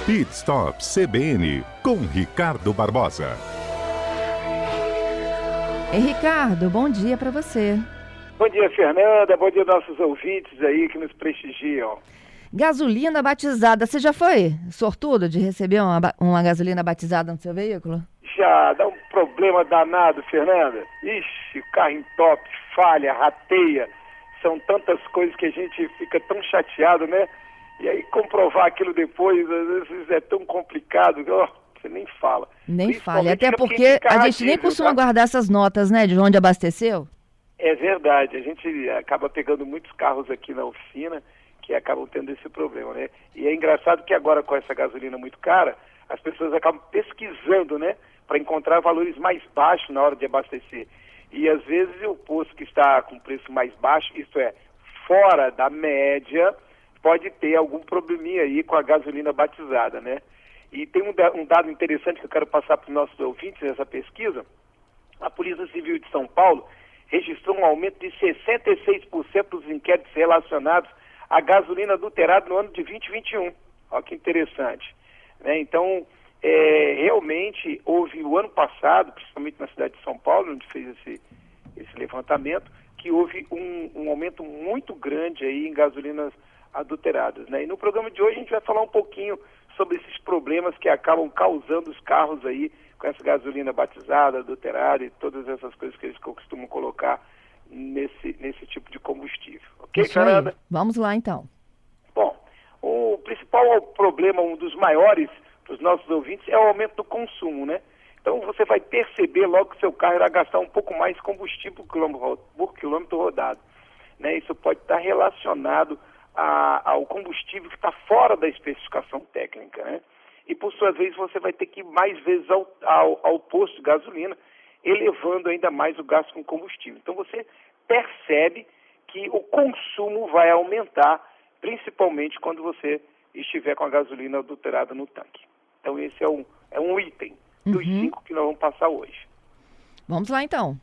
Pit Stop CBN, com Ricardo Barbosa. Ricardo, bom dia para você. Bom dia, Fernanda. Bom dia, nossos ouvintes aí que nos prestigiam. Gasolina batizada. Você já foi sortudo de receber uma gasolina batizada no seu veículo? Já, dá um problema danado, Fernanda. Ixi, o carro entope, falha, rateia. São tantas coisas que a gente fica tão chateado, né? E aí comprovar aquilo depois, às vezes é tão complicado, você nem fala. Nem fala, até porque a gente nem costuma guardar essas notas, né, de onde abasteceu. É verdade, a gente acaba pegando muitos carros aqui na oficina que acabam tendo esse problema, né? E é engraçado que agora com essa gasolina muito cara, as pessoas acabam pesquisando, né, para encontrar valores mais baixos na hora de abastecer. E às vezes o posto que está com preço mais baixo, isto é, fora da média, pode ter algum probleminha aí com a gasolina batizada, né? E tem um dado interessante que eu quero passar para os nossos ouvintes nessa pesquisa. A Polícia Civil de São Paulo registrou um aumento de 66% dos inquéritos relacionados à gasolina adulterada no ano de 2021. Olha que interessante, né? Então, realmente houve o ano passado, principalmente na cidade de São Paulo, onde fez esse levantamento, que houve um aumento muito grande aí em gasolinas adulteradas, né? E no programa de hoje a gente vai falar um pouquinho sobre esses problemas que acabam causando os carros aí com essa gasolina batizada, adulterada e todas essas coisas que eles costumam colocar nesse tipo de combustível. Ok, Fernanda? Vamos lá então. Bom, o principal problema, um dos maiores para os nossos ouvintes, é o aumento do consumo, né? Então você vai perceber logo que seu carro irá gastar um pouco mais de combustível por quilômetro rodado, né? Isso pode estar relacionado ao combustível que está fora da especificação técnica, né? E por sua vez você vai ter que ir mais vezes ao posto de gasolina, elevando ainda mais o gasto com combustível. Então você percebe que o consumo vai aumentar, principalmente quando você estiver com a gasolina adulterada no tanque. Então esse é um item dos 5 que nós vamos passar hoje. Vamos lá então.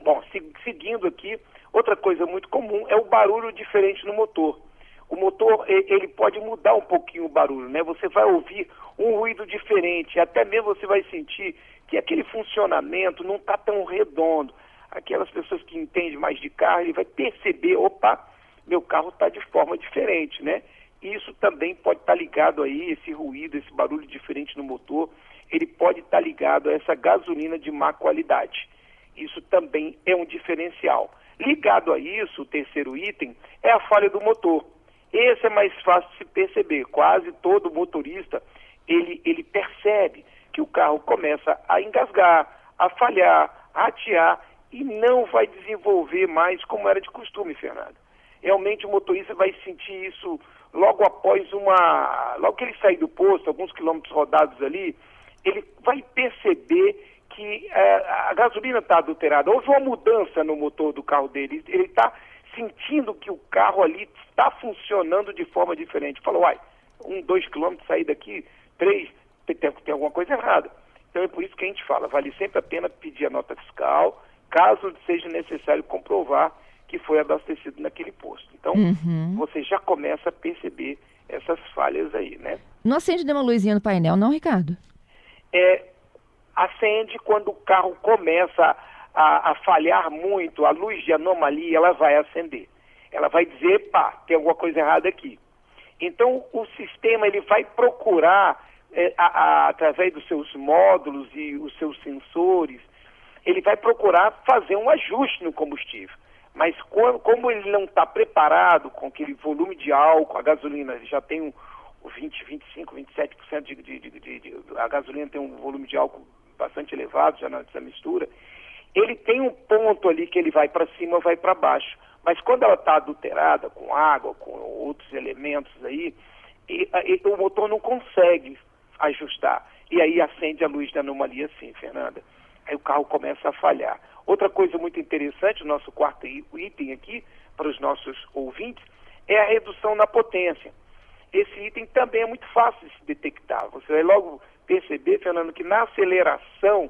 Bom, seguindo aqui, outra coisa muito comum é o barulho diferente no motor. O motor, ele pode mudar um pouquinho o barulho, né? Você vai ouvir um ruído diferente, até mesmo você vai sentir que aquele funcionamento não está tão redondo. Aquelas pessoas que entendem mais de carro, ele vai perceber, opa, meu carro está de forma diferente, né? Isso também pode estar ligado aí, esse ruído, esse barulho diferente no motor, ele pode estar ligado a essa gasolina de má qualidade. Isso também é um diferencial. Ligado a isso, o terceiro item é a falha do motor. Esse é mais fácil de se perceber. Quase todo motorista, ele percebe que o carro começa a engasgar, a falhar, a ratear e não vai desenvolver mais como era de costume, Fernando. Realmente o motorista vai sentir isso logo após logo que ele sair do posto, alguns quilômetros rodados ali, ele vai perceber que a gasolina está adulterada. Houve uma mudança no motor do carro dele, ele está sentindo que o carro ali está funcionando de forma diferente. Fala, 2 quilômetros, sair daqui, 3, tem alguma coisa errada. Então é por isso que a gente fala, vale sempre a pena pedir a nota fiscal, caso seja necessário comprovar que foi abastecido naquele posto. Então, você já começa a perceber essas falhas aí, né? Não acende nenhuma luzinha no painel, não, Ricardo? Acende quando o carro começa a falhar muito, a luz de anomalia, ela vai acender. Ela vai dizer, tem alguma coisa errada aqui. Então, o sistema ele vai procurar, através dos seus módulos e os seus sensores, ele vai procurar fazer um ajuste no combustível. Mas como ele não está preparado com aquele volume de álcool, a gasolina ele já tem 20, 25, 27% a gasolina tem um volume de álcool bastante elevado já nessa mistura, ele tem um ponto ali que ele vai para cima, vai para baixo. Mas quando ela está adulterada com água, com outros elementos aí, o motor não consegue ajustar. E aí acende a luz da anomalia sim, Fernanda. Aí o carro começa a falhar. Outra coisa muito interessante, o nosso quarto item aqui, para os nossos ouvintes, é a redução na potência. Esse item também é muito fácil de se detectar. Você vai logo perceber, Fernando, que na aceleração,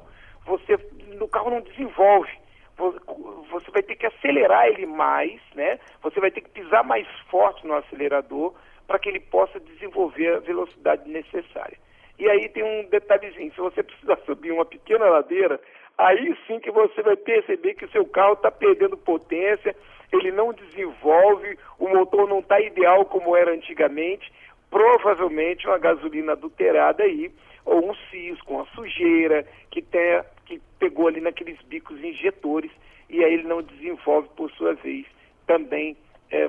o carro não desenvolve. Você vai ter que acelerar ele mais, né? Você vai ter que pisar mais forte no acelerador para que ele possa desenvolver a velocidade necessária. E aí tem um detalhezinho, se você precisar subir uma pequena ladeira, aí sim que você vai perceber que o seu carro está perdendo potência, ele não desenvolve, o motor não está ideal como era antigamente, provavelmente uma gasolina adulterada aí, ou um cisco, uma sujeira que pegou ali naqueles bicos injetores, e aí ele não desenvolve por sua vez, também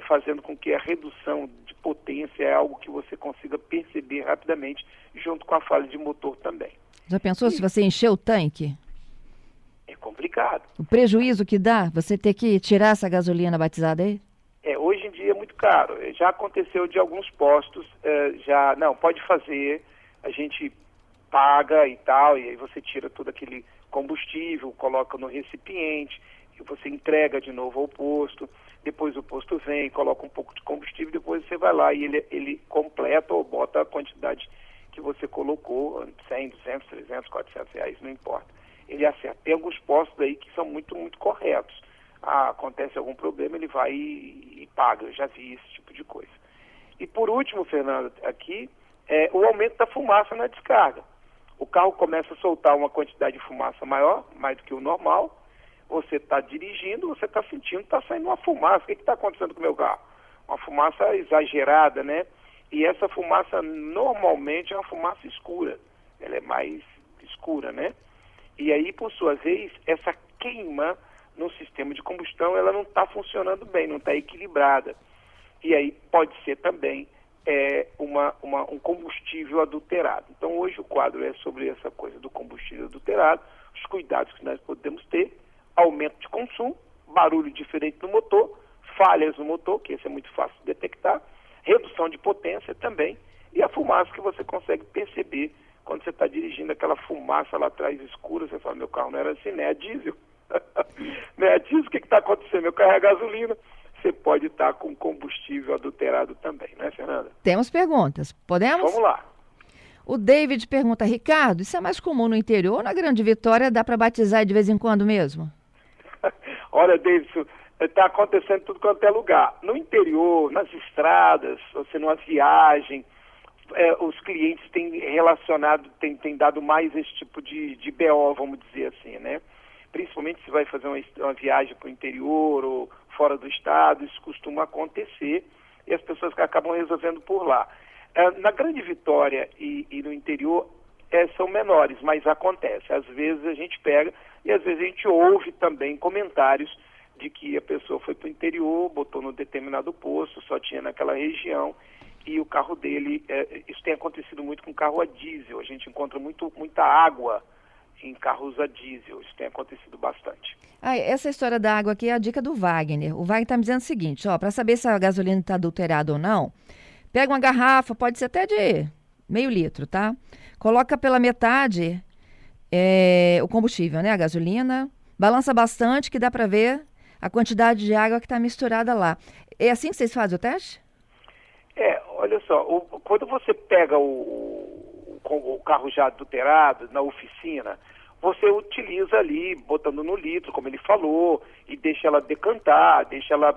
fazendo com que a redução de potência é algo que você consiga perceber rapidamente, junto com a falha de motor também. Já pensou se você encher o tanque? É complicado. O prejuízo que dá você ter que tirar essa gasolina batizada aí? Hoje em dia é muito caro. Já aconteceu de alguns postos, pode fazer, a gente paga e tal, e aí você tira todo aquele combustível, coloca no recipiente, e você entrega de novo ao posto, depois o posto vem, coloca um pouco de combustível, depois você vai lá e ele completa ou bota a quantidade que você colocou, 100, 200, 300, 400 reais, não importa. Ele acerta. Tem alguns postos aí que são muito, muito corretos. Acontece algum problema, ele vai e paga. Eu já vi esse tipo de coisa. E por último, Fernando, aqui, o aumento da fumaça na descarga. O carro começa a soltar uma quantidade de fumaça maior, mais do que o normal. Você está dirigindo, você está sentindo, está saindo uma fumaça. O que está acontecendo com o meu carro? Uma fumaça exagerada, né? E essa fumaça normalmente é uma fumaça escura. Ela é mais escura, né? E aí, por sua vez, essa queima no sistema de combustão, ela não está funcionando bem, não está equilibrada. E aí pode ser também um combustível adulterado. Então, hoje o quadro é sobre essa coisa do combustível adulterado, os cuidados que nós podemos ter, aumento de consumo, barulho diferente no motor, falhas no motor, que esse é muito fácil de detectar, redução de potência também, e a fumaça que você consegue perceber quando você está dirigindo, aquela fumaça lá atrás escura, você fala, meu carro não era assim, né? É diesel. Não é diesel, o que está acontecendo? Meu carro é gasolina. Você pode estar com combustível adulterado também, né, Fernanda? Temos perguntas. Podemos? Vamos lá. O David pergunta, Ricardo, isso é mais comum no interior ou na Grande Vitória dá para batizar de vez em quando mesmo? Olha, David, está acontecendo tudo quanto é lugar. No interior, nas estradas, você numa viagem, os clientes têm relacionado, têm dado mais esse tipo de BO, vamos dizer assim, né? Principalmente se vai fazer uma viagem para o interior ou fora do estado, isso costuma acontecer e as pessoas acabam resolvendo por lá. Na Grande Vitória e no interior são menores, mas acontece. Às vezes a gente pega e às vezes a gente ouve também comentários de que a pessoa foi para o interior, botou no determinado posto, só tinha naquela região e o carro dele, isso tem acontecido muito com carro a diesel, a gente encontra muita água em carros a diesel, isso tem acontecido bastante. Essa história da água aqui é a dica do Wagner. O Wagner está me dizendo o seguinte, para saber se a gasolina está adulterada ou não, pega uma garrafa, pode ser até de meio litro, tá? Coloca pela metade o combustível, né? A gasolina, balança bastante que dá para ver a quantidade de água que está misturada lá. É assim que vocês fazem o teste? Olha só, quando você pega o carro já adulterado na oficina, você utiliza ali, botando no litro, como ele falou, e deixa ela decantar, deixa ela...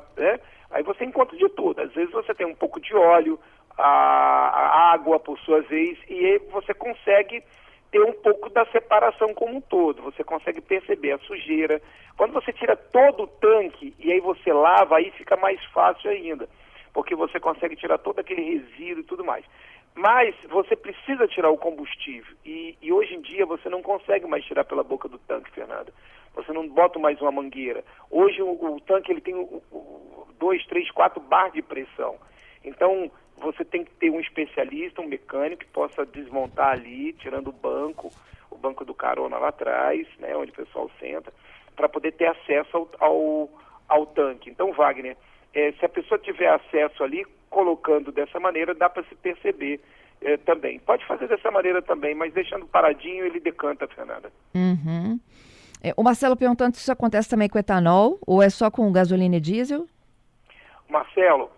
Aí você encontra de tudo. Às vezes você tem um pouco de óleo, a água por sua vez, e aí você consegue ter um pouco da separação como um todo. Você consegue perceber a sujeira. Quando você tira todo o tanque e aí você lava, aí fica mais fácil ainda, porque você consegue tirar todo aquele resíduo e tudo mais. Mas você precisa tirar o combustível e hoje em dia você não consegue mais tirar pela boca do tanque, Fernanda. Você não bota mais uma mangueira. Hoje o tanque ele tem 2, 3, 4 bar de pressão. Então você tem que ter um especialista, um mecânico que possa desmontar ali, tirando o banco do carona lá atrás, né, onde o pessoal senta, para poder ter acesso ao tanque. Então, Wagner, se a pessoa tiver acesso ali, colocando dessa maneira, dá para se perceber também. Pode fazer dessa maneira também, mas deixando paradinho, ele decanta, Fernanda. Uhum. O Marcelo perguntando se isso acontece também com etanol, ou é só com gasolina e diesel? Marcelo,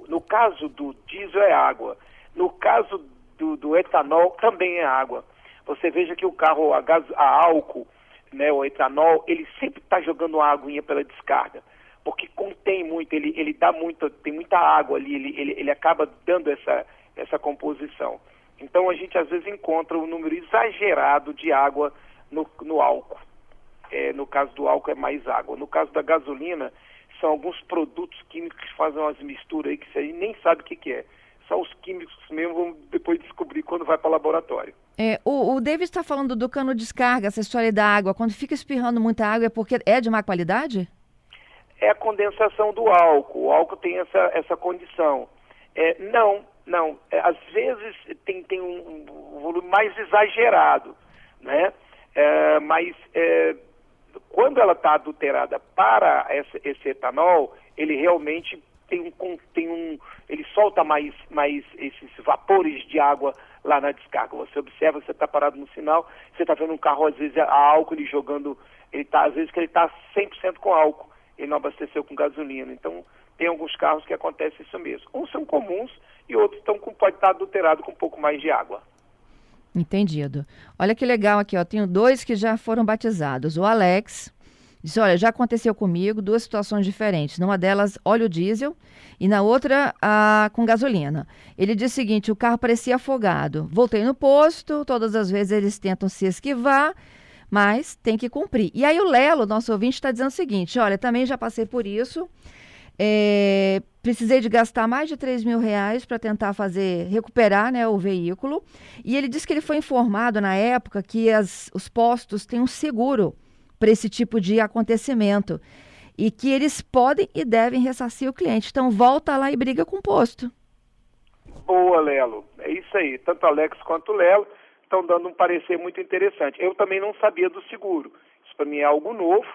no caso do diesel é água. No caso do etanol, também é água. Você veja que o carro a álcool, né, o etanol, ele sempre está jogando uma aguinha pela descarga. porque contém muito, ele dá muito, tem muita água ali, ele acaba dando essa composição. Então a gente às vezes encontra um número exagerado de água no álcool. No caso do álcool é mais água. No caso da gasolina, são alguns produtos químicos que fazem umas misturas aí que você nem sabe o que é. Só os químicos mesmo vão depois descobrir quando vai para o laboratório. O David está falando do cano descarga, essa história da água. Quando fica espirrando muita água é porque é de má qualidade? É a condensação do álcool. O álcool tem essa condição. Não. Às vezes tem um volume mais exagerado, né? Mas quando ela está adulterada para esse etanol, ele realmente ele solta mais esses vapores de água lá na descarga. Você observa que você está parado no sinal, você está vendo um carro, às vezes, a álcool, ele jogando, às vezes que ele está 100% com álcool, ele não abasteceu com gasolina. Então, tem alguns carros que acontece isso mesmo. Uns são comuns e outros pode estar adulterado com um pouco mais de água. Entendido. Olha que legal aqui, ó. Tenho 2 que já foram batizados. O Alex disse, olha, já aconteceu comigo 2 situações diferentes. Numa delas, óleo diesel e na outra, com gasolina. Ele diz o seguinte, o carro parecia afogado. Voltei no posto, todas as vezes eles tentam se esquivar, mas tem que cumprir. E aí o Lelo, nosso ouvinte, está dizendo o seguinte, olha, também já passei por isso, precisei de gastar mais de R$3.000 para tentar recuperar, né, o veículo. E ele disse que ele foi informado na época que os postos têm um seguro para esse tipo de acontecimento e que eles podem e devem ressarcir o cliente. Então, volta lá e briga com o posto. Boa, Lelo. É isso aí. Tanto o Alex quanto o Lelo estão dando um parecer muito interessante. Eu também não sabia do seguro. Isso para mim é algo novo.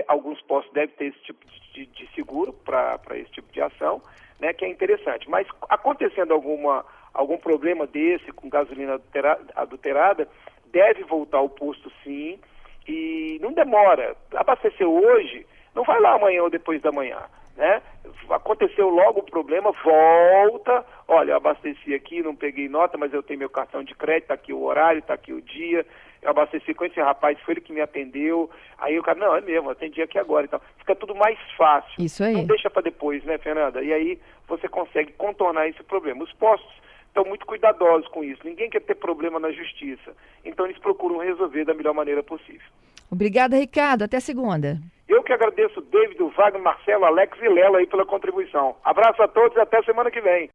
Alguns postos devem ter esse tipo de seguro para esse tipo de ação, né, que é interessante. Mas acontecendo algum problema desse com gasolina adulterada, deve voltar ao posto sim, e não demora. Abasteceu hoje, não vai lá amanhã ou depois da manhã, né? Aconteceu logo o problema, volta, olha, eu abasteci aqui, não peguei nota, mas eu tenho meu cartão de crédito, está aqui o horário, está aqui o dia, eu abasteci com esse rapaz, foi ele que me atendeu, aí o cara, não, é mesmo, eu atendi aqui agora e tal. Fica tudo mais fácil. Isso aí. Não deixa para depois, né, Fernanda? E aí você consegue contornar esse problema. Os postos estão muito cuidadosos com isso, ninguém quer ter problema na justiça, então eles procuram resolver da melhor maneira possível. Obrigada, Ricardo. Até segunda. Eu que agradeço o David, o Wagner, Marcelo, Alex e Lela aí pela contribuição. Abraço a todos e até semana que vem.